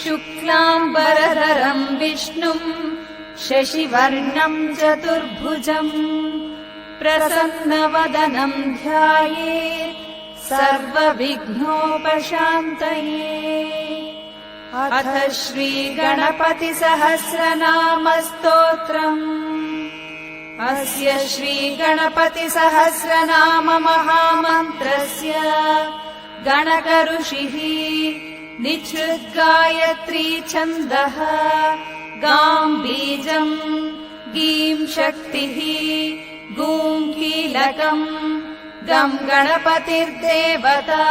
शुक्लाम्बरधरम् विष्णुम् शशिवर्णम् चतुर्भुजम् प्रसन्नवदनम् ध्यायेत् सर्वविघ्नोपशान्तये। अथ श्रीगणपतिसहस्रनामस्तोत्रम्। अस्य श्रीगणपतिसहस्रनाम महामन्त्रस्य गणकऋषिः निःसृद्गायत्री छन्दः गाम् बीजम् गीं शक्तिः गूं कीलकम् गम् गणपतिर्देवता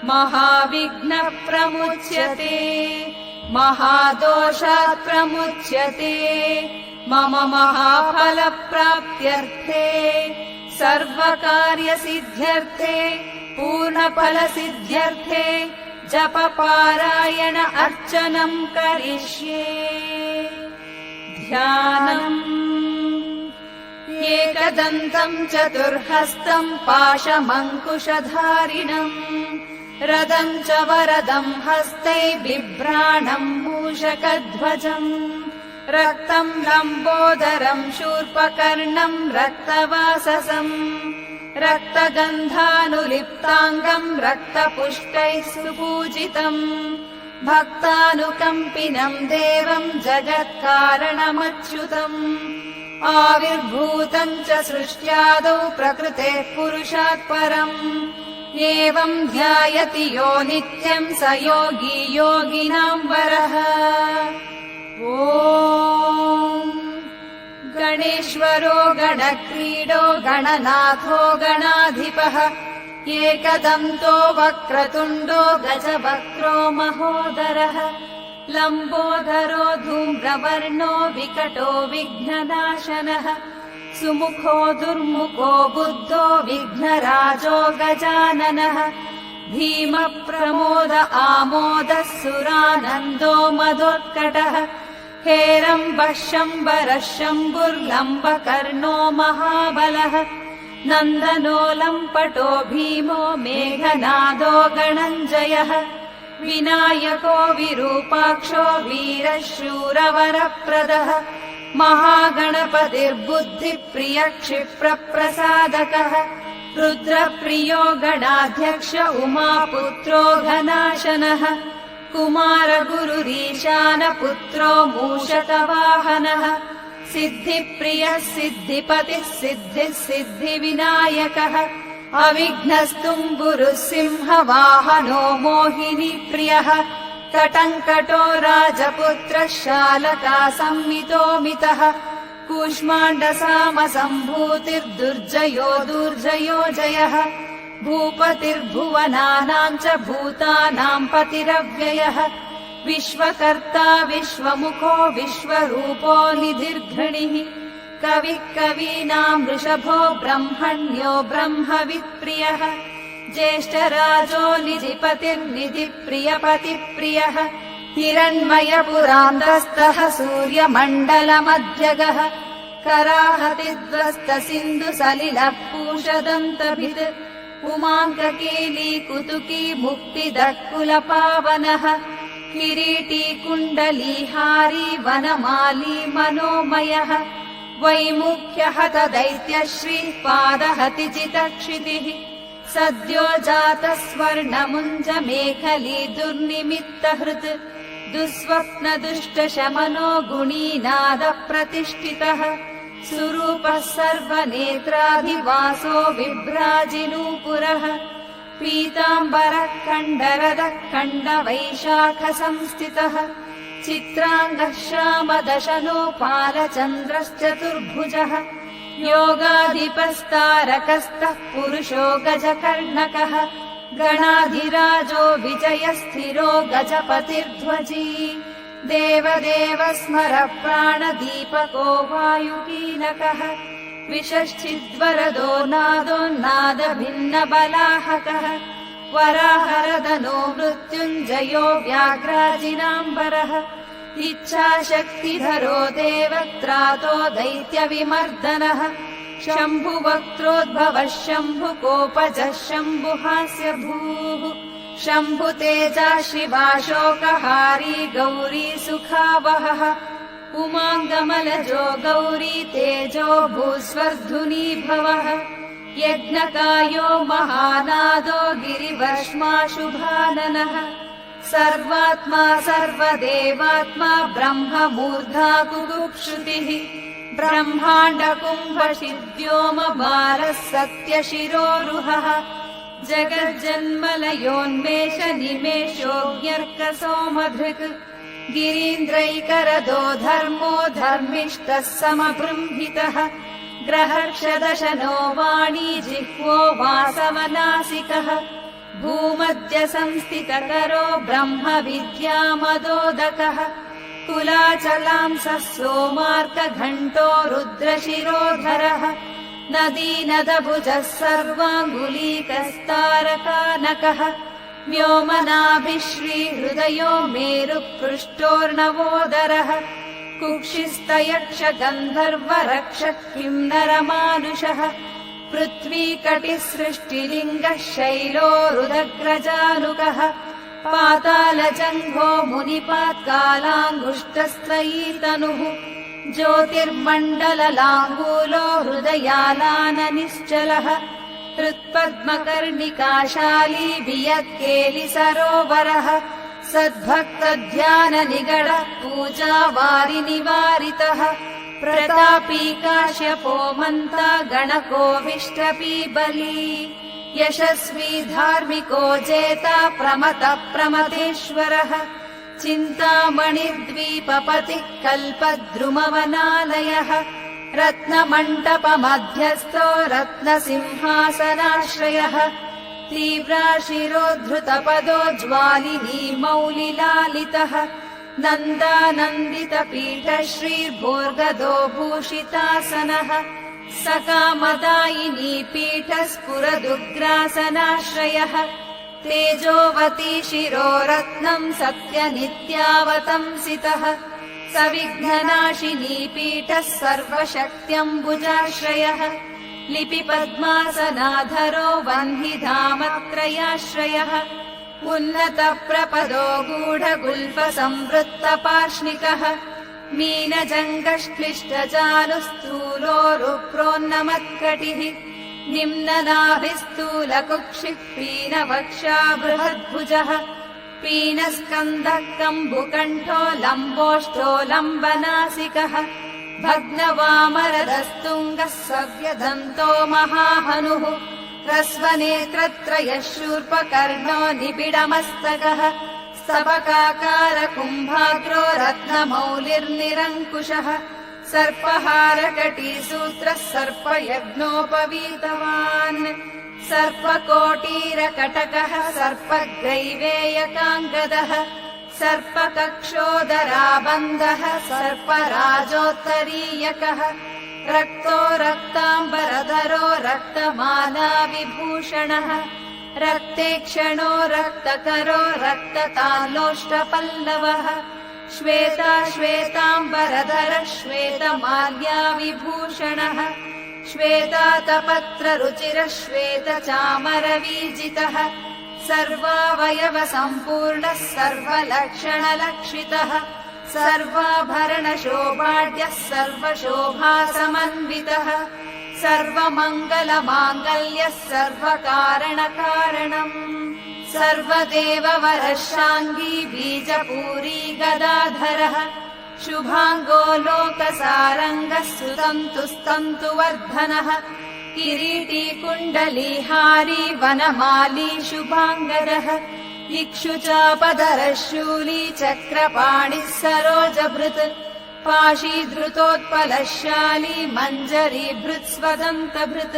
महाविघ्नप्रमुच्यते महादोषात् प्रमुच्यते। मम महाफलप्राप्त्यर्थे सर्वकार्यसिद्ध्यर्थे पूर्णफलसिद्ध्यर्थे जपपारायण अर्चनम् करिष्ये। ध्यानम्। एकदन्तम् चतुर्हस्तम् पाशमङ्कुशधारिणम् रदम् च वरदम् हस्तै बिभ्राणम् मूषकध्वजम् रक्तम् लम्बोदरम् शूर्पकर्णम् रक्तवाससम् रक्तगन्धानुलिप्ताङ्गम् रक्तपुष्पैः सुपूजितम् भक्तानुकम्पिनम् देवम् जगत्कारणमच्युतम् आविर्भूतम् च सृष्ट्यादौ प्रकृतेः पुरुषात् परम् एवम् ध्यायति यो नित्यम् स योगी योगिनाम् वरः। ॐ गणेश्वरो गणक्रीडो गणनाथो गणाधिपः एकदन्तो वक्रतुण्डो गजवक्रो महोदरः लम्बोदरो धूम्रवर्णो विकटो विघ्ननाशनः सुमुखो दुर्मुखो बुद्धो विघ्नराजो गजाननः भीमप्रमोद आमोदः सुरानन्दो मदोत्कटः हेरम्बः शम्बरः शम्भुर्लम्बकर्णो महाबलः नन्दनो लम्पटो भीमो मेघनादो गणञ्जयः विनायको विरूपाक्षो वीरः शूरवरप्रदः महागणपतिर्बुद्धिप्रियः क्षिप्रप्रसादकः रुद्रप्रियो गणाध्यक्ष उमापुत्रो घनाशनः कुमारगुरुरीशानपुत्रो मूषकवाहनः सिद्धिप्रियः सिद्धिपतिः सिद्धिः सिद्धिविनायकः अविघ्नस्तुम्बुरुः सिंहवाहनो मोहिनीप्रियः कटङ्कटो राजपुत्रः शालकासंमितो मितः कूष्माण्डसामसम्भूतिर्दुर्जयो दुर्जयो जयः भूपतिर्भुवनानाम् च भूतानाम् पतिरव्ययः विश्वकर्ता विश्वमुखो विश्वरूपो निधिर्घृणिः कविः कवीनाम् वृषभो ब्रह्मण्यो ब्रह्मवित्प्रियः ज्येष्ठराजो निधिपतिर्निधिप्रियपतिप्रियः हिरण्मयपुरान्तस्थः सूर्यमण्डलमध्यगः कराहतिध्वस्तसिन्धुसलिलः पूषदन्तभित् उमाङ्ककेली कुतुकी मुक्तिदः कुलपावनः किरीटी कुण्डलीहारी वनमाली मनोमयः वैमुख्यहत दैत्यश्रीः पादहतिजितक्षितिः सद्यो जातः स्वर्णमुञ्ज मेखली दुर्निमित्तहृत् दुःस्वप्नदुष्टशमनो गुणीनादप्रतिष्ठितः सुरूपः सर्वनेत्राधिवासो बिभ्राजिनूपुरः पीताम्बरः कण्डरदः कण्डवैशाखसंस्थितः चित्राङ्गः श्यामदशनो पालचन्द्रश्चतुर्भुजः योगाधिपस्तारकस्तः पुरुषो गजकर्णकः गणाधिराजो विजयस्थिरो गजपतिर्ध्वजी देवदेव स्मर प्राणदीपको वायुकीलकः विषश्चिद्वरदो नादोन्नादभिन्नबलाहकः वराहरदनो मृत्युञ्जयो व्याघ्राजिनाम्बरः इच्छाशक्तिधरो देवत्रातो दैत्यविमर्दनः शम्भुवक्त्रोद्भवः शम्भुकोपजः शम्भुहास्य भूः शम्भुतेजा शिवाशोकहारी गौरी सुखावहः उमाङ्गमलजो गौरी तेजो भूस्वर्धुनी भवः यज्ञकायो महानादो गिरिवर्ष्मा शुभाननः सर्वात्मा सर्वदेवात्मा ब्रह्ममूर्धा गुगुप्सुतिः ब्रह्माण्डकुम्भशिद्व्योमबालः सत्यशिरोरुहः जगज्जन्मलयोन्मेष निमेषोऽज्ञर्कसोमधृक् गिरीन्द्रैकरदो धर्मो धर्मिष्ठः समबृंहितः ग्रहर्षदशनो वाणी जिह्वो वासवनासिकः भूमध्य संस्थितकरो ब्रह्म विद्यामदोदकः कुलाचलांसः सोमार्कघण्टो रुद्रशिरोधरः नदीनदभुजः सर्वाङ्गुलीकस्तारकानकः व्योमनाभिः श्रीहृदयो मेरुपृष्ठोर्णवोदरः कुक्षिस्तयक्षगन्धर्वरक्षः किन्नरमानुषः पृथ्वीकटिसृष्टिलिङ्गः शैलोरुदग्रजानुकः पातालजङ्घो मुनिपात्कालाङ्गुष्ठस्त्रयीतनुः ज्योतिर्मण्डललाङ्गूलो हृदयालाननिश्चलः हृत्पद्मकर्णिकाशाली वियत्केलिसरोवरः सद्भक्तध्याननिगडः पूजावारिनिवारितः प्रतापी काश्यपो मन्ता गणकोऽभिष्टपीबली यशस्वी धार्मिको जेता प्रमतः प्रमतेश्वरः चिन्तामणिद्वीपपतिः कल्पद्रुमवनालयः रत्नमण्डपमध्यस्थो रत्नसिंहासनाश्रयः तीव्राशिरोद्धृतपदो ज्वालिनी मौलिलालितः नन्दानन्दितपीठः श्रीर्भोर्गदो भूषितासनः सकामदायिनी पीठः स्फुरदुग्रासनाश्रयः तेजोवती शिरोरत्नम् सत्यनित्यावतंसितः सविघ्ननाशिनी पीठः सर्वशक्त्यम्बुजाश्रयः लिपिपद्मासनाधरो वह्निधामत्रयाश्रयः उन्नतप्रपदो गूढगुल्फसंवृत्तपार्ष्णिकः मीनजङ्गश्क्लिष्टजानुस्थूलोरुप्रोन्नमत्कटिः निम्ननाभिस्थूलकुक्षिः पीनवक्षा बृहद्भुजः पीनस्कन्धः कम्बुकण्ठो लम्बोष्ठो लम्बनासिकः भग्नवामरदस्तुङ्गः सव्यदन्तो महाहनुः ह्रस्वनेत्रत्रयः शूर्पकर्णो निबिडमस्तकः स्तबकाकारकुम्भाग्रो रत्नमौलिर्निरङ्कुशः सर्पहारकटीसूत्रः सर्पयज्ञोपवीतवान् सर्पकोटीरकटकः सर्पग्रैवेयकाङ्गदः सर्पकक्षोदराबन्धः सर्पराजोत्तरीयकः रक्तो रक्ताम्बरधरो रक्तमाला विभूषणः रक्तेक्षणो रक्तकरो रक्ततालोष्टपल्लवः श्वेताम्बरधरः श्वेतमाल्या विभूषणः श्वेतातपत्ररुचिरः श्वेतचामरवीजितः सर्वावयवसम्पूर्णः सर्वलक्षणलक्षितः सर्वाभरणशोभाढ्यः सर्वशोभासमन्वितः सर्वमङ्गलमाङ्गल्यः सर्वकारणकारणम् सर्वदेववरः शाङ्गी बीजपूरी गदाधरः शुभाङ्गो लोकसारङ्गः सुतन्तुस्तन्तुवर्धनः किरीटी कुण्डलीहारी वनमाली शुभाङ्गदः इक्षुचापधरः शूली चक्रपाणिः सरोजभृत् पाशीधृतोत्पलशाली मञ्जरीभृत्स्वदन्तभृत्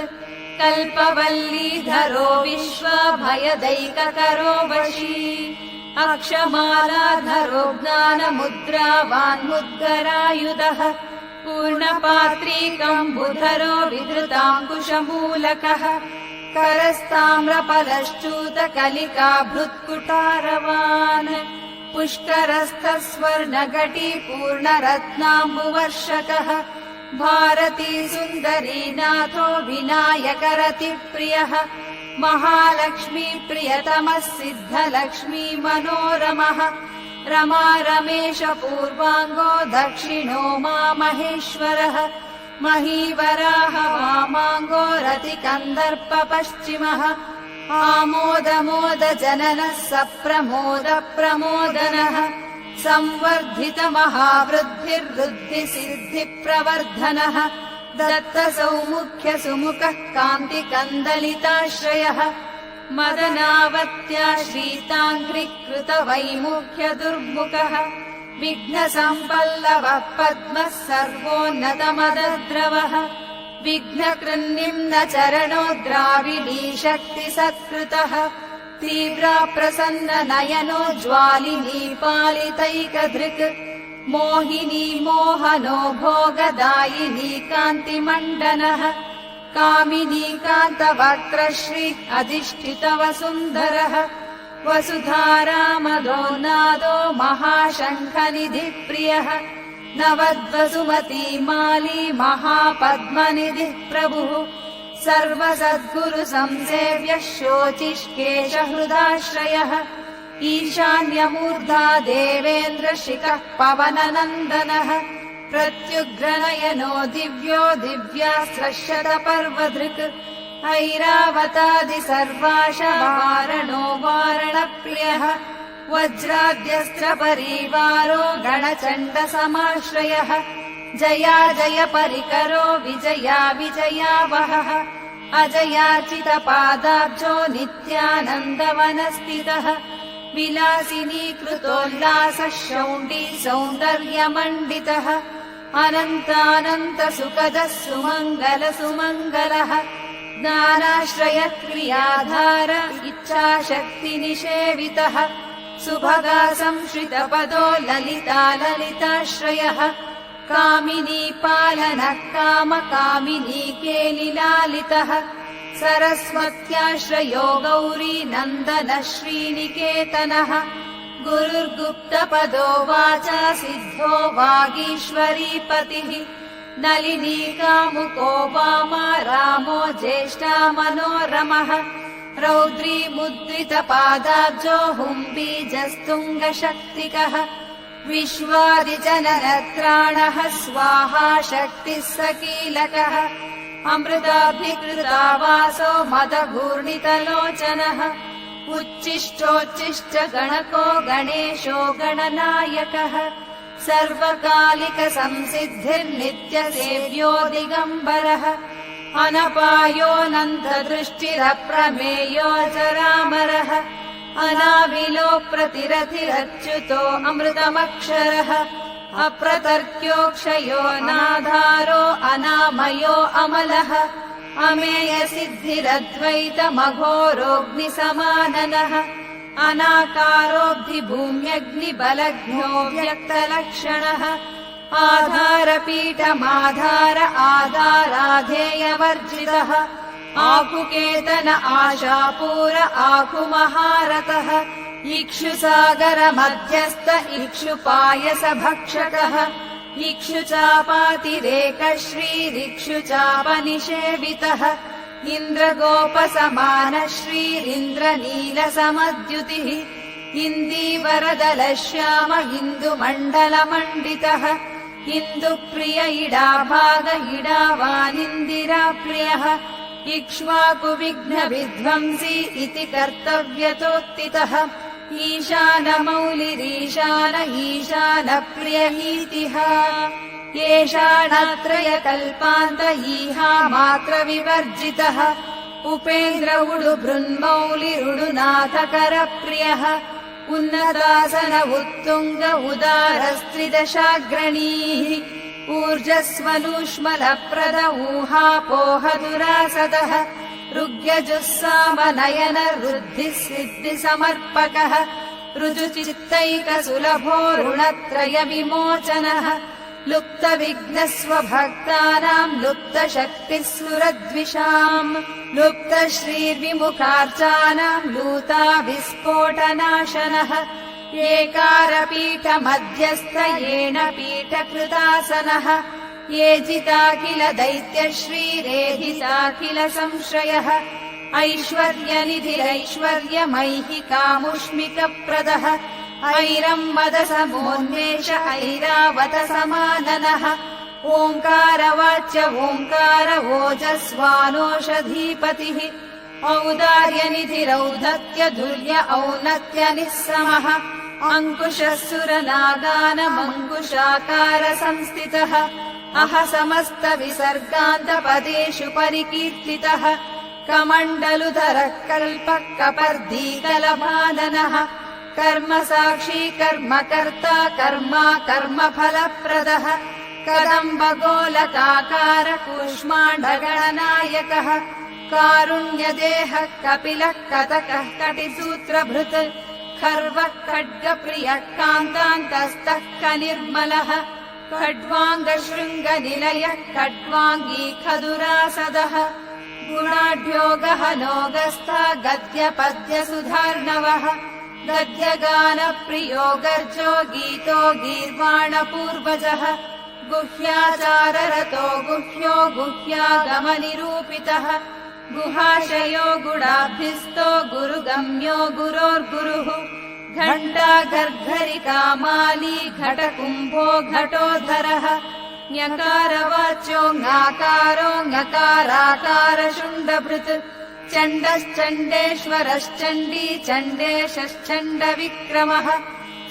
कल्पवल्लीधरो विश्वाभयदैककरो वशी अक्षमालाधरो ज्ञानमुद्रावान्मुद्गरायुधः पूर्णपात्रीकम्बुधरो विधृताङ्कुशमूलकः करस्ताम्रफलश्च्यूतकलिकाभृत्कुटारवान् पुष्करस्थः स्वर्णघटी पूर्णरत्नाम्बुवर्षकः भारती सुन्दरी नाथो विनायकरतिप्रियः महालक्ष्मी प्रियतमः सिद्धलक्ष्मी मनोरमः रमा रमेश पूर्वाङ्गो दक्षिणो मा महेश्वरः महीवराह वामाङ्गो रतिकन्दर्प पश्चिमः आमोद मोद जननः सप्रमोद प्रमोदनः संवर्धित महावृद्धिर्वृद्धि सिद्धि प्रवर्धनः दत्त सौमुख्य सुमुखः कान्ति कन्दलिताश्रयः मदनावत्याश्रिताङ्घ्रिकृत वैमुख्य दुर्मुखः विघ्न सम्पल्लवः पद्मः सर्वोन्नतमदद्रवः विघ्न कृन्निम्न चरणो द्राविडी शक्ति सत्कृतः तीव्रा प्रसन्न नयनो ज्वालिनी पालितैकधृक् मोहिनी मोहनो भोगदायिनी कान्तिमण्डनः कामिनी कान्तवक्त्रश्री अधिष्ठित वसुन्धरः वसुधारामदो नादो महाशङ्खनिधिप्रियः नवद्वसुमती माली महापद्मनिधिः प्रभुः सर्वसद्गुरु संसेव्यः शोचिष्केशहृदाश्रयः ईशान्यमूर्धा देवेन्द्रशिखः पवननन्दनः प्रत्युग्रनयनो दिव्यो दिव्यास्त्रशतपर्वधृक् ऐरावतादि सर्वाशवारणो वारणप्रियः वज्राद्यस्त्रपरीवारो गणचण्डसमाश्रयः जया जय परिकरो विजया विजयावहः अजयार्चितपादाब्जो नित्यानन्दवनस्थितः विलासिनी कृतोल्लासः शौण्डी सौन्दर्यमण्डितः अनन्तानन्त सुखदः सुमङ्गल सुमङ्गलः ज्ञानाश्रयक्रियाधार इच्छाशक्तिनिषेवितः सुभगा संश्रितपदो ललिता ललिताश्रयः कामिनी पालनः कामकामिनी केलिलालितः सरस्वत्याश्रयो गौरी नन्दनः श्रीनिकेतनः गुरुर्गुप्तपदो वाचा सिद्धो वागीश्वरीपतिः नलिनी कामुको वामा रामो ज्येष्ठा मनोरमः रौद्री मुद्रितपादाब्जो हुम्बीजस्तुङ्गशक्तिकः विश्वादिजननत्राणः स्वाहा शक्तिः सकीलकः अमृताभिकृतावासो मदघूर्णितलोचनः उच्छिष्टोच्छिष्ट गणको गणेशो गणनायकः सर्वकालिक संसिद्धिर्नित्यसेव्यो दिगम्बरः अनपायोऽनन्तदृष्टिरप्रमेयो जरामरः अनाविलो प्रतिरथिरच्युतो अमृतमक्षरः अप्रतर्क्योक्षयो नाधारो अनामयो अमलः अमेयसिद्धिरद्वैतमघोरोऽग्निसमाननः अनाकारोऽब्धिभूम्यग्निबलघ्नो व्यक्तलक्षणः आधारपीठमाधार आधाराधेयवर्जितः आकुकेतन आशापूर आकुमहारतः इक्षुसागर मध्यस्थ इक्षुपायसभक्षकः इक्षुचापातिरेक श्रीरिक्षुचापनिषेवितः इन्द्रगोपसमान श्रीरिन्द्रनीलसमद्युतिः इन्दीवरदलश्याम इन्दुमण्डलमण्डितः इन्दुप्रिय इडाभाग इडावानिन्दिराप्रियः इक्ष्वाकुविघ्नविध्वंसी इति कर्तव्यतोत्थितः ईशानमौलिरीशान ईशानप्रियहीतिः येषाणत्रयकल्पान्त ईहा मात्रविवर्जितः उपेन्द्र उडुबृन्मौलिरुडुनाथकरप्रियः उन्नतासन उत्तुङ्ग उदारस्त्रिदशाग्रणीः ऊर्जस्वलूष्मलप्रद ऊहापोहदुरासदः ऋग्यजुस्सामनयन रुद्धिसिद्धिसमर्पकः ऋजुचित्तैकसुलभो ऋणत्रयविमोचनः लुप्तविघ्नस्वभक्तानाम् लुप्तशक्तिः सुरद्विषाम् लुप्तश्रीर्विमुखार्चानाम् लूताविस्फोटनाशनः एकारपीठमध्यस्थ येन पीठकृतासनः ये जिताखिल दैत्यश्रीरेधिताखिल संश्रयः ऐश्वर्यनिधिरैश्वर्यमैहिकामुष्मिकप्रदः ऐरम्मदसमोन्मेष ऐरावत समाननः ओङ्कारवाच्य ओङ्कार ओजस्वानोषधीपतिः औदार्यनिधिरौधत्य धुर्य औन्नत्य निःसमः अङ्कुशः सुरनागानमङ्कुशाकार संस्थितः अह समस्त विसर्गान्तपदेषु परिकीर्तितः कमण्डलुधरः कल्पः कपर्दीकलमादनः कर्म साक्षी कर्मकर्ता कर्मा कर्मफलप्रदः कदम्बगोलकाकार कूष्माण्डगणनायकः कारुण्यदेहः कपिलः कतकः कटिसूत्रभृत् खर्वः खड्गप्रियः कान्तान्तस्तः कनिर्मलः खड्वाङ्गशृङ्गनिलयः खड्वाङ्गी खदुरासदः गुणाढ्यो गहनोगस्था गद्यपद्यसुधार्णवः गद्यगानप्रियो गर्जो गीतो गीर्वाणपूर्वजः गुह्याचाररतो गुह्यो गुह्यागमनिरूपितः गुहाशयो गुडाभ्यस्तो गुरुगम्यो गुरोर्गुरुः घण्टा गर्घरिकामाली घटकुम्भो घटोधरः ञकारवाच्यो ङाकारो ङकाराकारशुण्डभृत् चण्डश्चण्डेश्वरश्चण्डी चण्डेशश्चण्डविक्रमः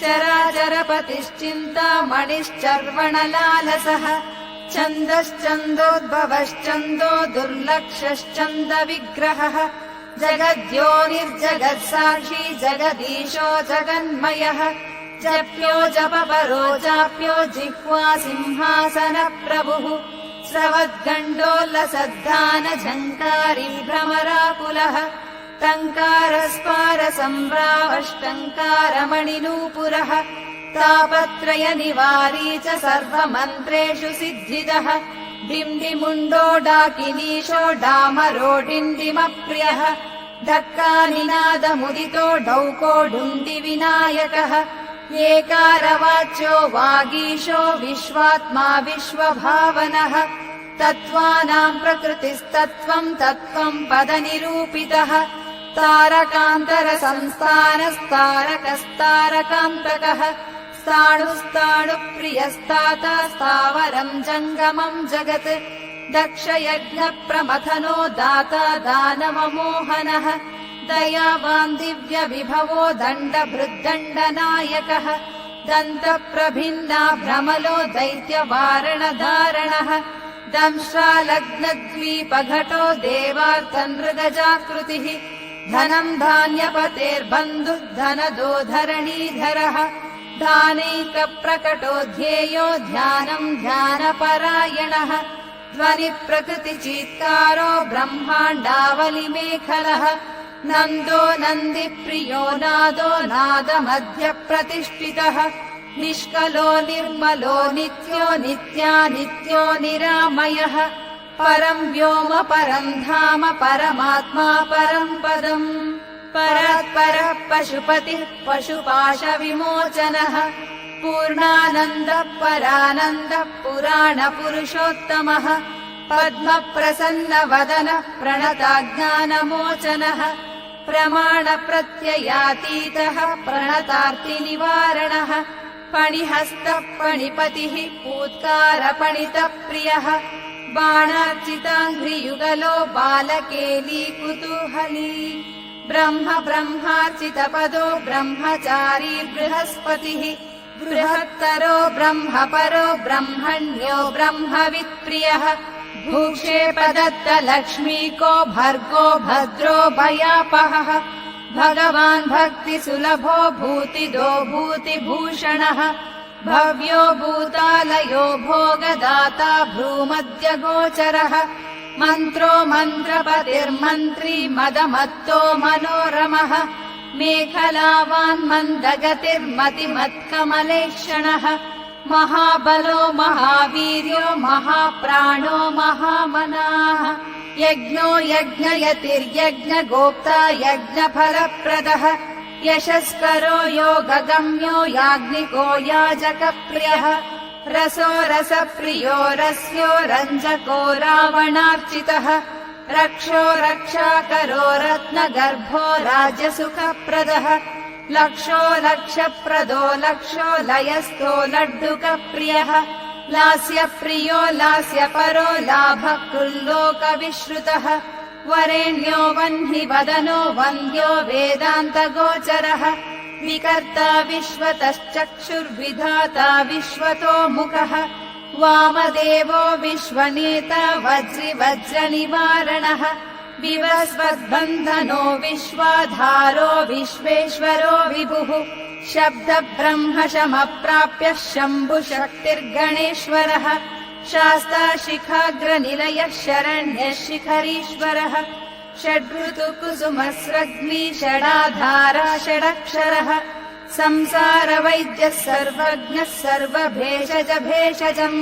चराचरपतिश्चिन्तामणिश्चर्वणलालसः छन्दश्चन्दोद्भवश्चन्दो दुर्लक्षश्चन्दविग्रहः जगद्योनिर्जगत्साक्षी जगदीशो जगन्मयः जप्यो जपपरो चाप्यो जिह्वा सिंहासनप्रभुः स्रवद्गण्डोल्लसद्धान झङ्कारी भ्रमराकुलः टङ्कारस्पारसम्भ्रावष्टङ्कारमणिनूपुरः तापत्रयनिवारी च सर्वमन्त्रेषु सिद्धिदः डिम्डिमुण्डो डाकिनीशो डामरो डिण्डिमप्रियः धक्कानिनादमुदितो डौकोडुण्डिविनायकः एकारवाच्यो वागीशो विश्वात्मा विश्वभावनः तत्त्वानाम् प्रकृतिस्तत्त्वम् तत्त्वम् पदनिरूपितः तारकान्तरसंस्थानस्तारकस्तारकान्तकः स्थाणुस्ताणुप्रियस्ताता स्थावरम् जङ्गमम् जगत् दक्षयज्ञप्रमथनो दाता दानवमोहनः दयावान् दिव्यविभवो दण्डभृद्दण्डनायकः दन्तप्रभिन्ना भ्रमलो दैत्यवारणधारणः दंश्रालग्नद्वीपघटो देवार्तनृगजाकृतिः धनम् धान्यपतेर्बन्धुः धनदो धरणीधरः धानैकप्रकटो ध्येयो ध्यानम् ध्यानपरायणः ध्वनिप्रकृतिचीत्कारो ब्रह्माण्डावलिमेखलः नन्दो नन्दिप्रियो नादो नादमध्यप्रतिष्ठितः निष्कलो निर्मलो नित्यो नित्यानित्यो निरामयः परम् व्योम परम् धाम परमात्मा परम् पदम् परात्परः पशुपतिः पशुपाशविमोचनः पूर्णानन्दः परानन्दः पुराणपुरुषोत्तमः पद्मप्रसन्नवदनः प्रणताज्ञानमोचनः प्रमाणप्रत्ययातीतः प्रणतार्तिनिवारणः पणिहस्तः पणिपतिः पूत्कारपणितप्रियः बाणार्चिताङ्घ्रियुगलो बालकेली कुतूहली ब्रह्म ब्रह्मार्चितपदो ब्रह्मचारी बृहस्पतिः बृहत्तरो ब्रह्मपरो ब्रह्मण्यो ब्रह्मवित्प्रियः भूक्षेपदत्तलक्ष्मीको भर्गो भद्रो भयापहः भगवान् भक्तिसुलभो भूतिदो भूतिभूषणः भव्यो भूतालयो भोगदाता भ्रूमध्यगोचरः मन्त्रो मन्त्रपतिर्मन्त्री मदमत्तो मनोरमः मेखलावान् मन्दगतिर्मतिमत्कमलेक्षणः महाबलो महावीर्यो महाप्राणो महामनाः यज्ञो यज्ञयतिर्यज्ञगोप्ता यज्ञफलप्रदः यशस्करो योगगम्यो याज्ञिको याजकप्रियः रसो रसप्रियो रस्यो रञ्जको रावणार्चितः रक्षो रक्षाकरो रत्नगर्भो राज्यसुखप्रदः लक्षो लक्षप्रदो लक्षो लयस्थो लड्डुकप्रियः लास्यप्रियो लास्यपरो लाभकृल्लोकविश्रुतः वरेण्यो वह्नि वदनो वन्द्यो वेदान्तगोचरः विकर्ता विश्वतश्चक्षुर्विधाता विश्वतोमुखः वामदेवो विश्वनेता वज्रिवज्रनिवारणः विवस्वद्बन्धनो विश्वाधारो विश्वेश्वरो विभुः शब्दब्रह्म शमप्राप्य शम्भुशक्तिर्गणेश्वरः शास्ता शिखाग्रनिलयः शरण्यः शिखरीश्वरः षड्ऋतुकुसुमस्रग्नि षडाधारा षडक्षरः संसारवैद्यः सर्वज्ञः सर्वभेषज भेषजम्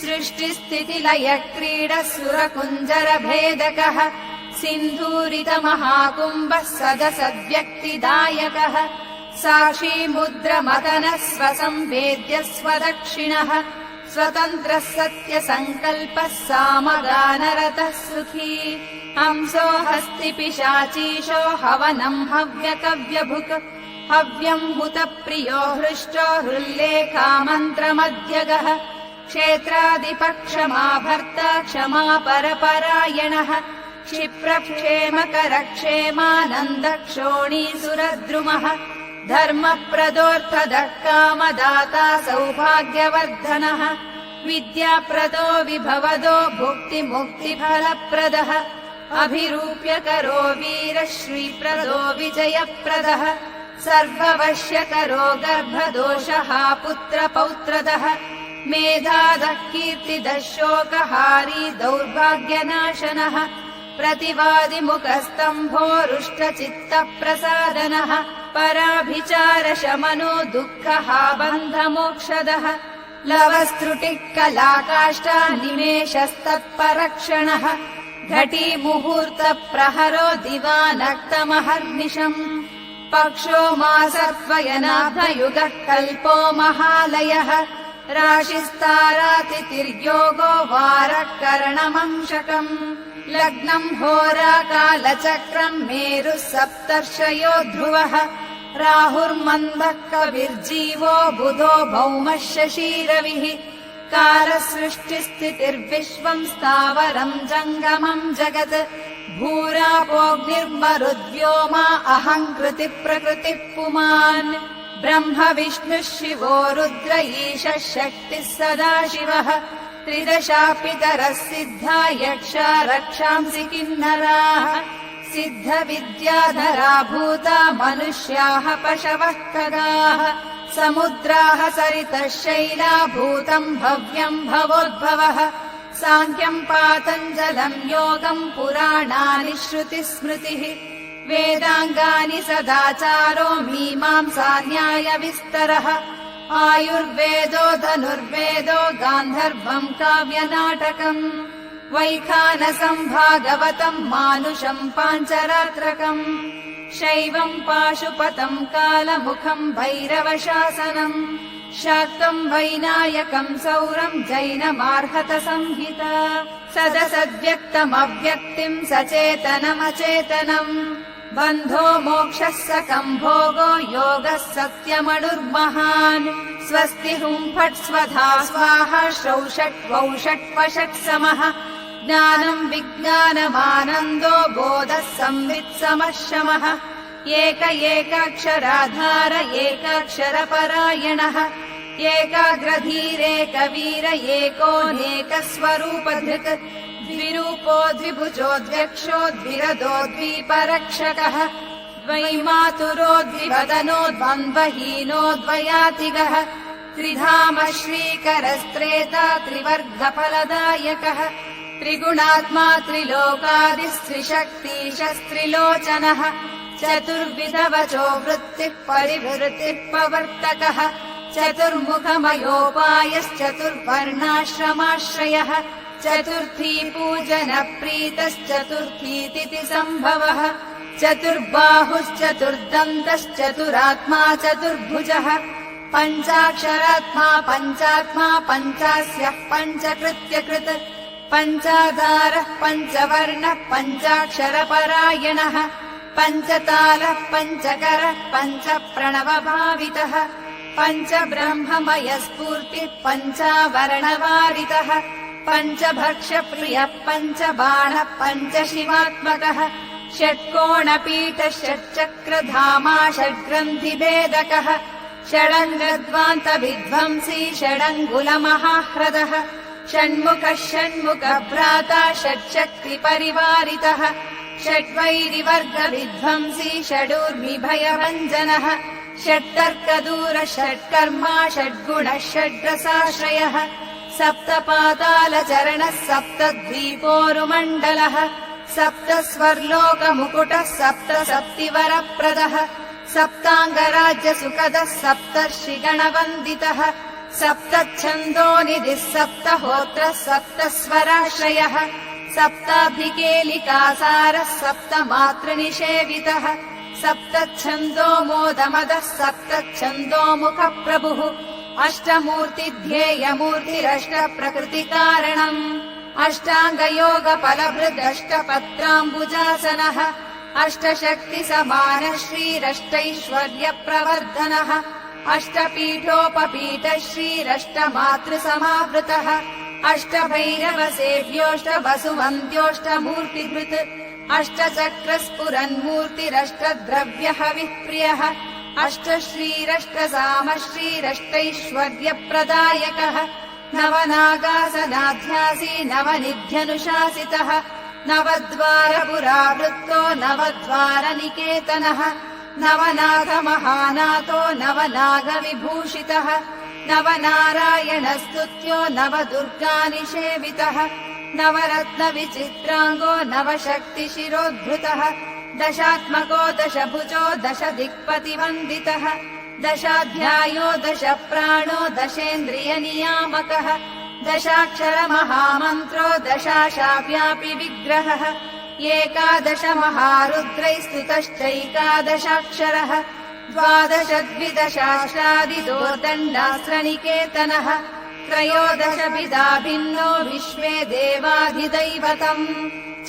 सृष्टिस्थितिलयक्रीडः सुरकुञ्जरभेदकः सिन्धूरितमहाकुम्भः सदसद्व्यक्तिदायकः साक्षी मुद्रमदनः स्वसंवेद्यः स्वदक्षिणः स्वतन्त्रः सत्यसङ्कल्पः सामगानरतः सुखी हंसो हस्तिपिशाचीशो हवनम् हव्यकव्यभुक् हव्यम् हुतप्रियो हृष्टो हृल्लेखामन्त्रमध्यगः क्षेत्रादिपक्षमाभर्ता क्षमापरपरायणः क्षिप्रक्षेमकरक्षेमानन्दक्षोणीसुरद्रुमः धर्मप्रदोऽर्थदः कामदाता सौभाग्यवर्धनः विद्याप्रदो विभवदो भुक्तिमुक्तिफलप्रदः अभिरूप्यकरो वीरश्रीप्रदो विजयप्रदः सर्ववश्यकरो गर्भदोषः पुत्रपौत्रदः मेधादः कीर्तिदः शोकहारी दौर्भाग्यनाशनः प्रतिवादिमुखस्तम्भो रुष्टचित्तप्रसादनः पराभिचारशमनो दुःखः बन्धमोक्षदः लवस्त्रुटिः कलाकाष्ठा निमेषस्तत्परक्षणः घटी मुहूर्तप्रहरो दिवानक्तमहर्निशम् पक्षो मासद्वयनाभयुगः कल्पो महालयः राशिस्तारातिथिर्योगो वारः करणमंशकम् लग्नम् होराकालचक्रम् मेरुः सप्तर्षयो ध्रुवः राहुर्मन्दः कविर्जीवो बुधो भौमः शशीरविः कालसृष्टिस्थितिर्विश्वम् स्थावरम् जङ्गमम् जगत् भूरापोऽग्निर्मरुद्व्योमा अहङ्कृतिः प्रकृतिः पुमान् ब्रह्म विष्णुः शिवो रुद्र ईशः शक्तिः सदाशिवः त्रिदशापितरः सिद्धा यक्षा रक्षांसि किन्नराः सिद्धविद्याधरा भूता मनुष्याः पशवः खगाः समुद्राः सरितः शैला भूतम् भव्यम् भवोद्भवः साङ्ख्यम् पातञ्जलम् योगम् पुराणानि श्रुतिस्मृतिः वेदाङ्गानि सदाचारो मीमांसा न्यायविस्तरः आयुर्वेदो धनुर्वेदो गान्धर्वम् काव्यनाटकम् वैखानसम् भागवतम् मानुषम् पाञ्चरात्रकम् शैवम् पाशुपतम् कालमुखम् भैरवशासनम् शाक्तम् वैनायकम् सौरम् जैनमार्हत संहिता सदसद्व्यक्तमव्यक्तिम् सचेतनमचेतनम् बन्धो मोक्षः सकम् भोगो योगः सत्यमणुर्महान् स्वस्ति हुंफट् स्वधा स्वाहा श्रौषट् वौषट् वषट् समः ज्ञानम् विज्ञानमानन्दो बोधः संवित् समः शमः एक एकाक्षराधार एकाक्षरपरायणः एकाग्रधीरेकवीर एकोऽनेकस्वरूपधृक् द्विरूपो द्विभुजो द्व्यक्षो द्विरदो द्विपरक्षकः द्वैमातुरो द्विवदनो द्वन्द्वहीनो द्वयातिगः त्रिधाम श्रीकरस्त्रेता त्रिवर्गफलदायकः त्रिगुणात्मा त्रिलोकादिस्त्रिशक्तिशस्त्रिलोचनः चतुर्विधवचो वृत्तिः परिवृत्तिः पवर्तकः चतुर्मुखमयोपायश्चतुर्वर्णाश्रमाश्रयः चतुर्थी पूजनप्रीतश्चतुर्थीतिथि सम्भवः चतुर्बाहुश्चतुर्दन्तश्चतुरात्मा चतुर्भुजः पञ्चाक्षरात्मा पञ्चात्मा पञ्चास्यः पञ्चकृत्यकृत् पञ्चाधारः पञ्चवर्णः पञ्चाक्षरपरायणः पञ्चतालः पञ्चकरः पञ्चप्रणवभावितः पञ्चब्रह्ममयस्फूर्तिः पञ्चावरणवारितः पञ्चभक्ष्यप्रियः पञ्चबाणः पञ्चशिवात्मकः षट्कोणपीठः षट्चक्रधामा षड्ग्रन्थिभेदकः षडङ्गध्वान्तविध्वंसी षडङ्गुलमहाह्रदः षण्मुखः षण्मुखभ्राता षट्शक्तिपरिवारितः षड्वैरिवर्गविध्वंसी षडूर्मिभयभञ्जनः षट्तर्कदूर षट्कर्मा षड्गुणः षड्रसाश्रयः सप्तपातालचरणः सप्तद्वीपोरुमण्डलः सप्तस्वर्लोकमुकुटः सप्तसप्तिवरप्रदः सप्ताङ्गराज्यसुखदः सप्तर्षिगणवन्दितः सप्तच्छन्दोनिधिः सप्तहोत्रः सप्तस्वराश्रयः सप्ताभिकेलिकासारः सप्तमातृनिषेवितः सप्तच्छन्दोमोदमदः सप्तच्छन्दोमुखप्रभुः अष्टमूर्तिध्येयमूर्तिरष्टप्रकृतिकारणम् अष्टाङ्गयोगफलभृदष्टपत्राम्बुजासनः अष्टशक्तिसमानः श्रीरष्टैश्वर्यप्रवर्धनः अष्टपीठोपपीठः श्रीरष्टमातृसमावृतः अष्टभैरवसेव्योऽष्टवसुवन्त्योऽष्टमूर्तिभृत् अष्टचक्रस्फुरन्मूर्तिरष्टद्रव्यहविः प्रियः अष्टश्रीरष्टसामः श्रीरष्टैश्वर्यप्रदायकः नवनागासनाध्यासी नवनिध्यनुशासितः नवद्वारपुरावृत्तो नवद्वारनिकेतनः नवनागमहानाथो नवनागविभूषितः नवनारायणस्तुत्यो नवदुर्गानिषेवितः नवरत्नविचित्राङ्गो नवशक्तिशिरोद्भृतः दशात्मको दशभुजो दशदिक्पतिवन्दितः दशाध्यायो दशप्राणो दशेन्द्रियनियामकः दशाक्षरमहामन्त्रो दशाशाव्यापि विग्रहः एकादशमहारुद्रैस्तुतश्चैकादशाक्षरः द्वादशद्विदशाष्टादिदोर्दण्डास्त्रनिकेतनः त्रयोदशभिधा भिन्नो विश्वे देवाधिदैवतम्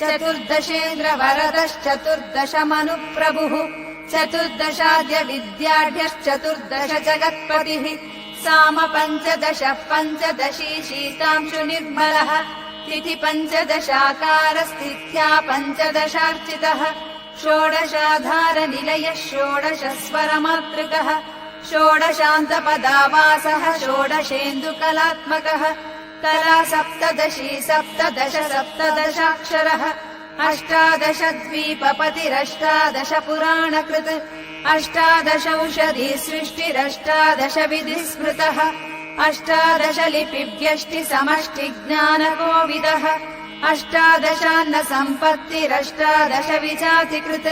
चतुर्दशेन्द्रवरदश्चतुर्दशमनुप्रभुः चतुर्दशाद्यविद्याढ्यश्चतुर्दश जगत्पतिः साम पञ्चदश पञ्चदशी शीतांशुनिर्मलः तिथि पञ्चदशाकारस्थित्या पञ्चदशार्चितः षोडशाधारनिलयः षोडशस्वरमातृकः षोडशान्तपदावासः षोडशेन्दुकलात्मकः कला सप्तदशी सप्तदश सप्तदशाक्षरः अष्टादशद्वीपपतिरष्टादश पुराणकृत् अष्टादशौषधी सृष्टिरष्टादशविधिः स्मृतः अष्टादशलिपिव्यष्टिसमष्टिज्ञानकोविदः अष्टादशान्नसम्पत्तिरष्टादशविजातिकृत्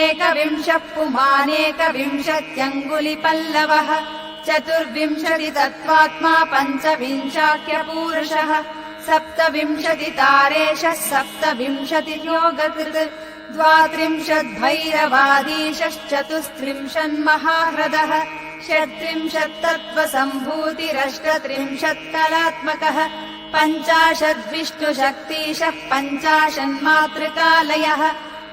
एकविंशः पुमानेकविंशत्यङ्गुलिपल्लवः चतुर्विंशतितत्त्वात्मा पञ्चविंशाख्यपूरुषः सप्तविंशतितारेशः सप्तविंशतियोगकृत् द्वात्रिंशद्भैरवाधीशश्चतुस्त्रिंशन्महाह्रदः षट्त्रिंशत्तत्त्वसम्भूतिरष्टत्रिंशत्कलात्मकः पञ्चाशद्विष्णुशक्तिशः पञ्चाशन्मातृकालयः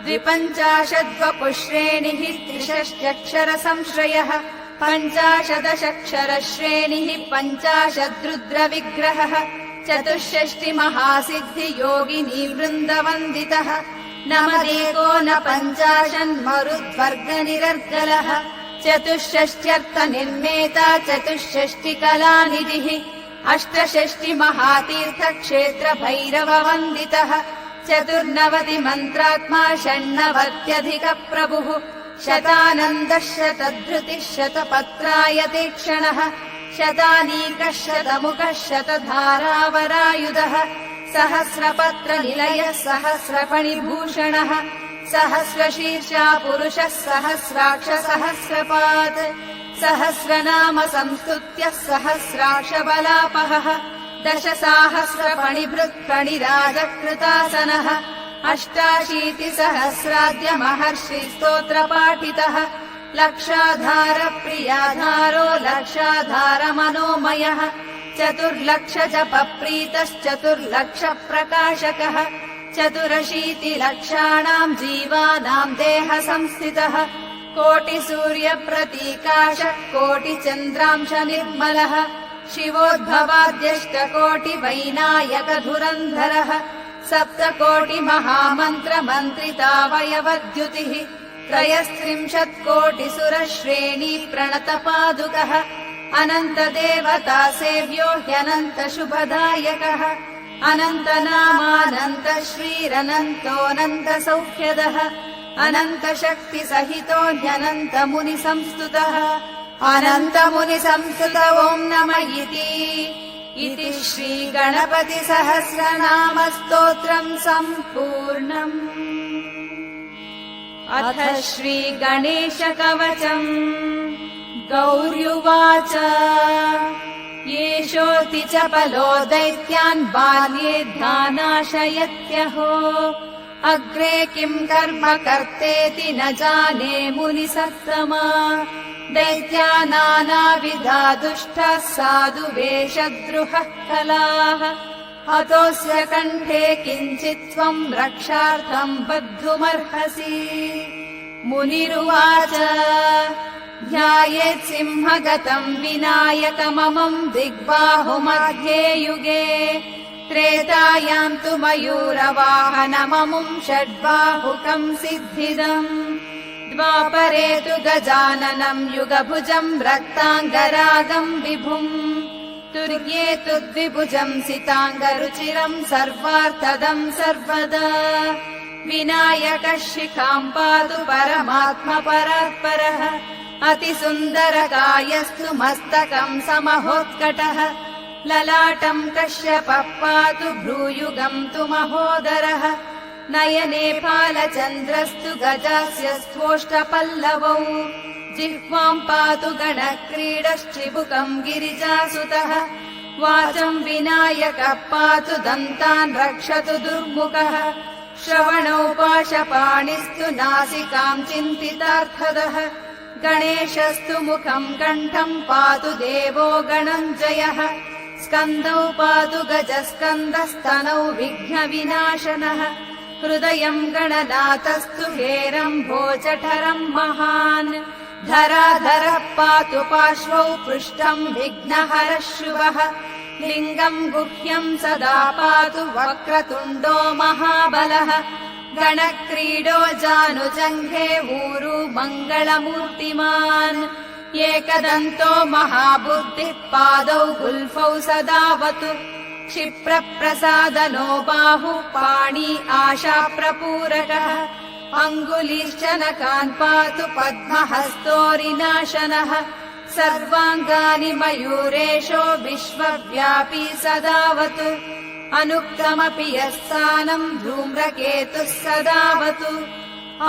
द्विपञ्चाशद्वपुश्रेणिः त्रिषष्ट्यक्षरसंश्रयः पञ्चाशदशक्षरश्रेणिः पञ्चाशद्रुद्रविग्रहः चतुष्षष्टिमहासिद्धियोगिनी वृन्दवन्दितः नमदेको न पञ्चाशन्मरुद्वर्गनिरर्गलः चतुष्षष्ट्यर्थनिर्मेता चतुष्षष्टिकलानिधिः अष्टषष्टिमहातीर्थक्षेत्रभैरववन्दितः चतुर्नवतिमन्त्रात्मा षण्णवत्यधिकप्रभुः शतानन्दः शतधृतिः शतपत्रायतेक्षणः शतानीकः शतमुखः शतधारावरायुधः सहस्रपत्रनिलयः सहस्रफणिभूषणः सहस्रशीर्षा पुरुषः सहस्राक्ष सहस्रपात् सहस्रनाम संस्तुत्यः सहस्राक्षबलापहः दशसाहस्रफणिभृत्फणिराजकृतासनः अष्टाशीतिसहस्राद्यमहर्षिस्तोत्रपाठितः लक्षाधारप्रियाधारो लक्षाधारमनोमयः चतुर्लक्षजपप्रीतश्चतुर्लक्षप्रकाशकः 84 जीवानाम् देह संस्थितः कोटिसूर्यप्रतीकाशः कोटिचन्द्रांश निर्मलः शिवोद्भवाद्यष्टकोटिवैनायकधुरन्धरः 7 महामन्त्रमन्त्रितावयवद्युतिः 33 कोटिसुरश्रेणी प्रणतपादुकः अनन्तदेवता सेव्यो ह्यनन्त शुभदायकः अनन्तनामानन्त श्रीरनन्तोऽनन्त सौख्यदः अनन्तशक्तिसहितो ह्यनन्त मुनिसंस्तुतः अनन्तमुनिसंस्तुत ॐ नम इति श्रीगणपतिसहस्रनामस्तोत्रम् सम्पूर्णम्। अथ श्रीगणेशकवचम्। गौर्युवाच येषोऽति चपलो दैत्यान् बाल्ये ध्यानाशयत्यहो अग्रे किम् कर्म कर्तेति न जाने मुनिसत्तमा दैत्या नानाविधा दुष्टः साधु वेषद्रुहः कलाः हतोऽस्य कण्ठे किञ्चित् त्वम् रक्षार्थम् बद्धुमर्हसि। मुनिरुवाच ध्यायेत् सिंहगतम् विनायकममम् दिग्बाहुमध्ये युगे त्रेतायाम् तु मयूरवाहनममुम् षड्बाहुकम् सिद्धिदम् द्वापरे तु गजाननम् युगभुजम् रक्ताङ्गरागम् विभुम् तुर्ये तु द्विभुजम् सिताङ्गरुचिरम् सर्वार्थदम् सर्वदा विनायकः शिखाम् पातु परमात्मपरात्परः अतिसुन्दरकायस्तु मस्तकम् समहोत्कटः ललाटम् कश्यपः पातु भ्रूयुगम् तु महोदरः नयने फालचन्द्रस्तु गजास्य स्फोष्टपल्लवौ जिह्वाम् पातु गणक्रीडश्चिबुकम् गिरिजासुतः वाचम् विनायकः पातु दन्तान् रक्षतु दुर्मुखः श्रवणौ पाशपाणिस्तु नासिकाम् चिन्तितार्थदः गणेशस्तु मुखम् कण्ठम् पातु देवो गणञ्जयः स्कन्दौ पातु गजस्कन्दस्तनौ विघ्नविनाशनः हृदयम् गणनाथस्तु हेरम्भो जठरम् महान् धराधरः पातु पार्श्वौ पृष्ठम् विघ्नहरः शुभः लिङ्गम् गुह्यम् सदा पातु वक्रतुण्डो महाबलः गणक्रीडो जानुजङ्घे ऊरु मङ्गलमूर्तिमान् एकदन्तो महाबुद्धिः पादौ गुल्फौ सदावतु क्षिप्रप्रसादनो बाहुः पाणी आशाप्रपूरकः अङ्गुलीश्च नखान् पातु पद्महस्तोरिनाशनः सर्वाङ्गानि मयूरेशो विश्वव्यापी सदावतु अनुक्तमपि यस्सानम् धूम्रकेतुः सदावतु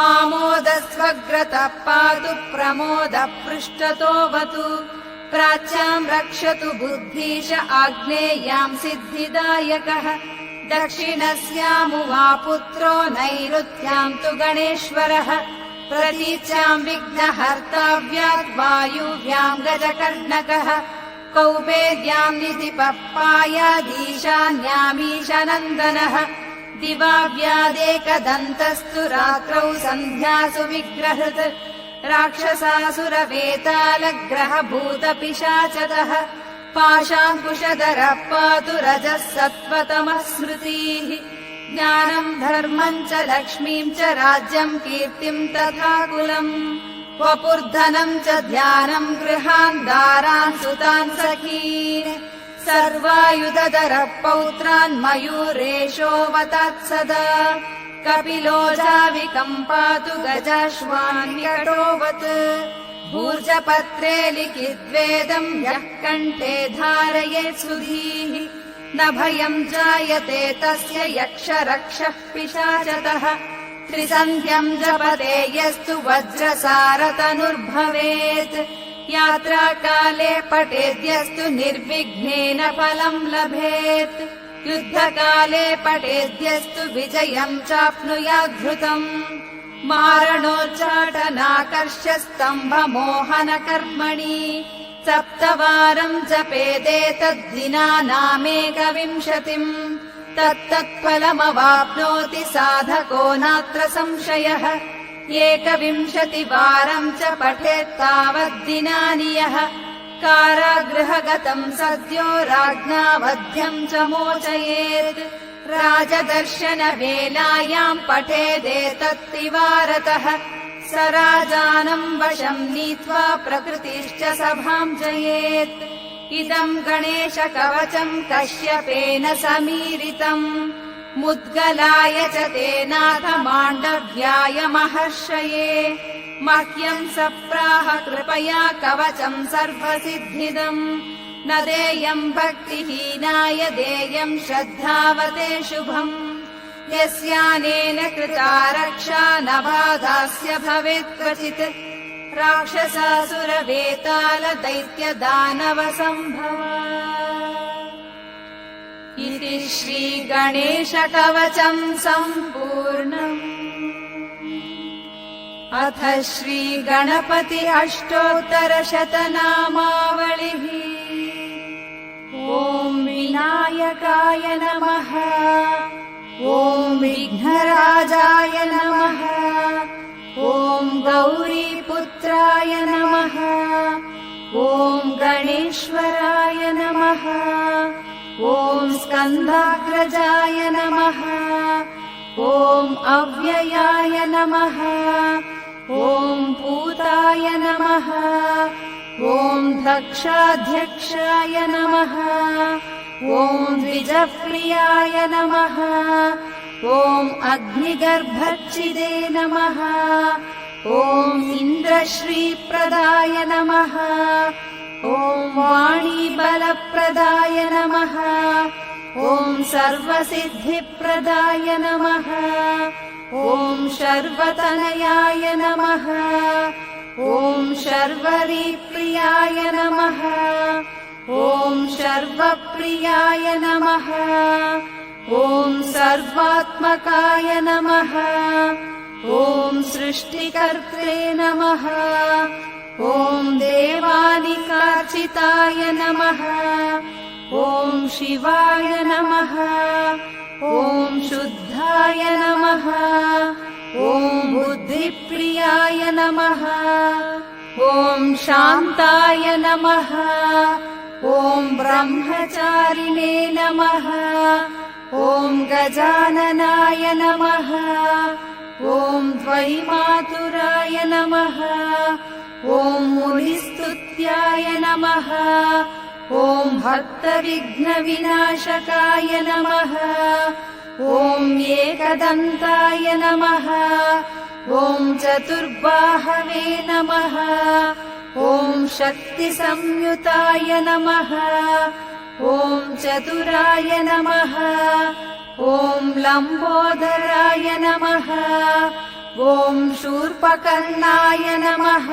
आमोदस्वग्रतः पातु प्रमोदः पृष्ठतोऽवतु प्राच्याम् रक्षतु बुद्धीश आग्नेयाम् सिद्धिदायकः दक्षिणस्यामुवा पुत्रो नैऋत्याम् तु गणेश्वरः प्रतीच्याम् विघ्नहर्ताव्यात् वायुव्याम् गजकर्णकः कौबेद्याम् निधिपः पायादीशान्यामीशनन्दनः दिवाव्यादेकदन्तस्तु रात्रौ सन्ध्यासु विग्रहृत् राक्षसासुरवेतालग्रहभूतपिशाचतः पाशाङ्कुशधरः पातु रजः सत्त्वतमः स्मृतिः ज्ञानम् धर्मम् च लक्ष्मीम् च राज्यम् कीर्तिम् तथा कुलम् वपुर्धनम् च ध्यानम् गृहान् दारान् सुतान् सखीन् सर्वायुधधरः पौत्रान् मयूरेशोऽवतात् सदा कपिलो जाविकम् पातु गजाश्वान्यटोवत् भूर्जपत्रे लिखिद्वेदम् यः कण्ठे धारयेत् सुधीः न भयम् जायते तस्य यक्षरक्षः पिशाचतः त्रिसन्ध्यम् जपते यस्तु वज्रसारतनुर्भवेत् यात्राकाले पठेद्यस्तु निर्विघ्नेन फलम् लभेत् युद्धकाले पठेद्यस्तु विजयम् चाप्नुयाद्धृतम् मारणोच्चाटनाकर्ष्य स्तम्भमोहनकर्मणि सप्तवारं जपेदेतद्दिनानामेकविंशतिम् तत्तत्फलमवाप्नोति साधको नात्र संशयः 21वारं च पठेत्तावद्दिनानि यः कारागृहगतम् सद्यो राज्ञा वध्यम् च मोचयेत् राजदर्शनवेलायाम् पठेदेतत्त्रिवारतः स राजानम् वशम् नीत्वा प्रकृतिश्च सभाम् जयेत् इदम् गणेशकवचम् कश्यपेन समीरितम् मुद्गलाय च तेनाथ माण्डव्याय महर्षये मह्यम् सप्राह कृपया कवचम् सर्वसिद्धिदम् न देयम् भक्तिहीनाय देयम् श्रद्धावते शुभम् यस्यानेन कृता रक्षा न बाधास्य भवेत् क्वचित् राक्षसासुरवेताल दैत्यदानवसम्भवा। इति श्रीगणेशकवचम् सम्पूर्णम्। अथ श्रीगणपति अष्टोत्तरशतनामावलिः। ॐ विनायकाय नमः। ॐ विघ्नराजाय नमः। ॐ गौरीपुत्राय नमः। ॐ गणेश्वराय नमः। ॐ स्कन्दाग्रजाय नमः। ॐ अव्ययाय नमः। ॐ पूताय नमः। ॐ दक्षाध्यक्षाय नमः। ॐ द्विजप्रियाय नमः। ॐ अग्निगर्भच्छिदे नमः। ॐ इन्द्रश्रीप्रदाय नमः। ॐ वाणीबलप्रदाय नमः। ॐ सर्वसिद्धिप्रदाय नमः। ॐ शर्वतनयाय नमः। ॐ शर्वरीप्रियाय नमः। ॐ शर्वप्रियाय नमः। ॐ सर्वात्मकाय नमः। ॐ सृष्टिकर्त्रे नमः। ॐ देवानिकार्चिताय नमः। ॐ शिवाय नमः। ॐ शुद्धाय नमः। ॐ बुद्धिप्रियाय नमः। ॐ शान्ताय नमः। ॐ ब्रह्मचारिणे नमः। ॐ गजाननाय नमः। ॐ द्वैमातुराय नमः। ॐ मुनिस्तुत्याय नमः। ॐ भक्तविघ्नविनाशकाय नमः। ॐ एकदन्ताय नमः। ॐ चतुर्बाहवे नमः। ॐ शक्तिसंयुताय नमः। ॐ चतुराय नमः। ॐ लम्बोदराय नमः। ॐ शूर्पकर्णाय नमः।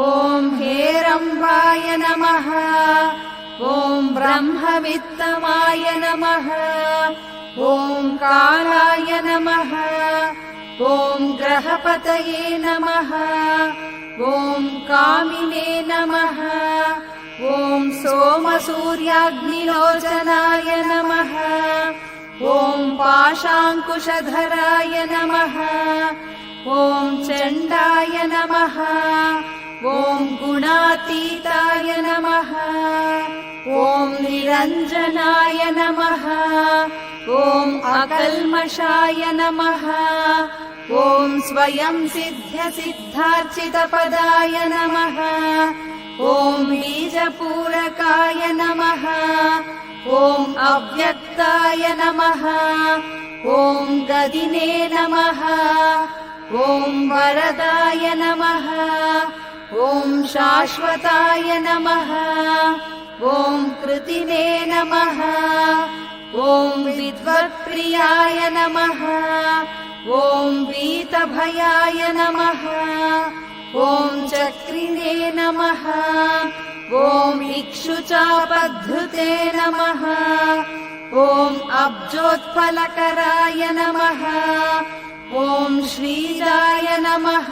ॐ हेरम्बाय नमः। ॐ ब्रह्मवित्तमाय नमः। ॐ कालाय नमः। ॐ ग्रहपतये नमः। ॐ कामिने नमः। ॐ सोमसूर्याग्निलोचनाय नमः। ॐ पाशाङ्कुशधराय नमः। ॐ चण्डाय नमः। ॐ गुणातीताय नमः। ॐ निरञ्जनाय नमः। ॐ अकल्मषाय नमः। ॐ स्वयं सिद्ध्यसिद्धार्चितपदाय नमः। ॐ बीजपूरकाय नमः। ॐ अव्यक्ताय नमः। ॐ गदिने नमः। ॐ वरदाय नमः। ॐ शाश्वताय नमः। ॐ कृतिने नमः। ॐ विद्वत्प्रियाय नमः। ॐ वीतभयाय नमः। ॐ चक्रिणे नमः। ॐ इक्षुचापद्धृते नमः। ॐ अब्जोत्पलकराय नमः। ॐ श्रीजाय नमः।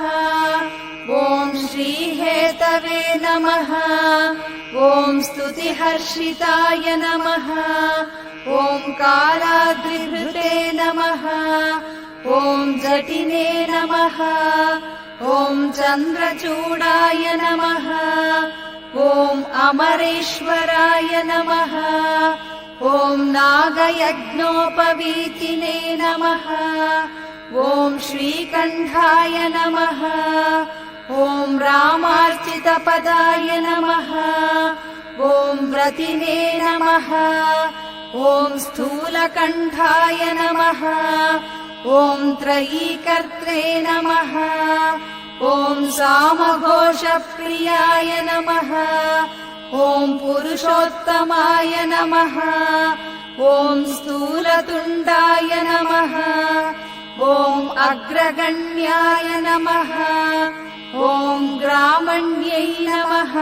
ॐ श्रीहेतवे नमः। ॐ स्तुतिहर्षिताय नमः। ॐ कालाद्रिहृते नमः। ॐ जटिने नमः। ॐ चन्द्रचूडाय नमः। ॐ अमरेश्वराय नमः। ॐ नागयज्ञोपवीतिने नमः। ॐ श्रीकण्ठाय नमः। ॐ रामार्चितपदाय नमः। ॐ व्रतिने नमः। ॐ स्थूलकण्ठाय नमः। ॐ त्रयीकर्त्रे नमः। ॐ सामघोषप्रियाय नमः। ॐ पुरुषोत्तमाय नमः। ॐ स्थूलतुण्डाय नमः। ॐ अग्रगण्याय नमः। ॐ ग्रामण्यै नमः।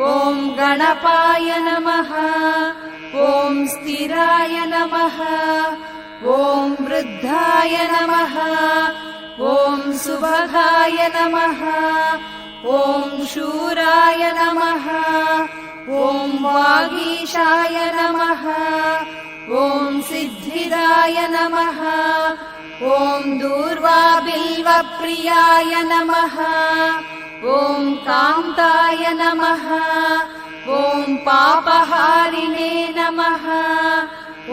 ॐ गणपाय नमः। ॐ स्थिराय नमः। ॐ वृद्धाय नमः। ॐ सुभगाय नमः। ॐ शूराय नमः। ॐ वागीशाय नमः। ॐ सिद्धिदाय नमः। ॐ दूर्वाबिल्वप्रियाय नमः। ॐ कान्ताय नमः। ॐ पापहारिणे नमः।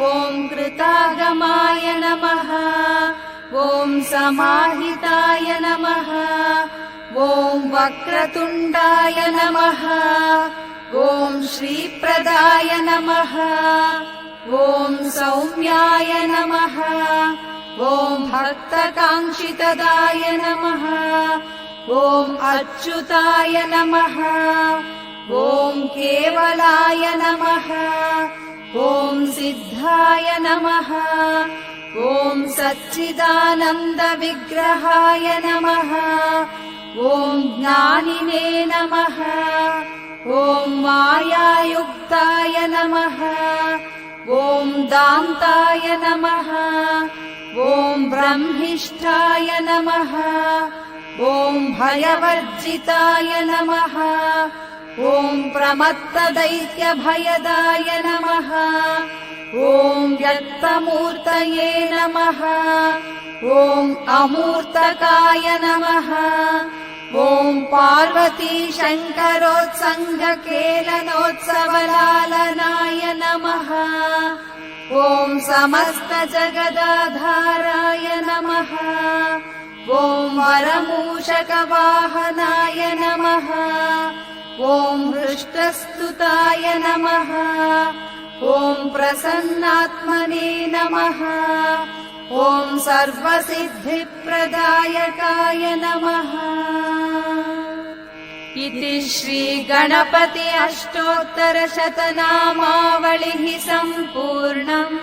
ॐ कृतागमाय नमः। ॐ समाहिताय नमः। ॐ वक्रतुण्डाय नमः। ॐ श्रीप्रदाय नमः। ॐ सौम्याय नमः। ॐ भक्तकाङ्क्षितदाय नमः। ॐ अच्युताय नमः। ॐ केवलाय नमः। ॐ सिद्धाय नमः। ॐ सच्चिदानन्दविग्रहाय नमः। ॐ ज्ञानिने नमः। ॐ मायायुक्ताय नमः। ॐ दान्ताय नमः। ॐ ब्रह्मिष्ठाय नमः। ॐ भयवर्जिताय नमः। ॐ प्रमत्तदैत्यभयदाय नमः। ॐ व्यक्तमूर्तये नमः। ॐ अमूर्तकाय नमः। ॐ पार्वती शङ्करोत्सङ्गकेलनोत्सवलालनाय नमः। ॐ समस्तजगदाधाराय नमः। ॐ वरमूषकवाहनाय नमः। ॐ हृष्टस्तुताय नमः। ॐ प्रसन्नात्मने नमः। ॐ सर्वसिद्धिप्रदायकाय नमः। इति श्रीगणपति अष्टोत्तरशतनामावलिः सम्पूर्णम्।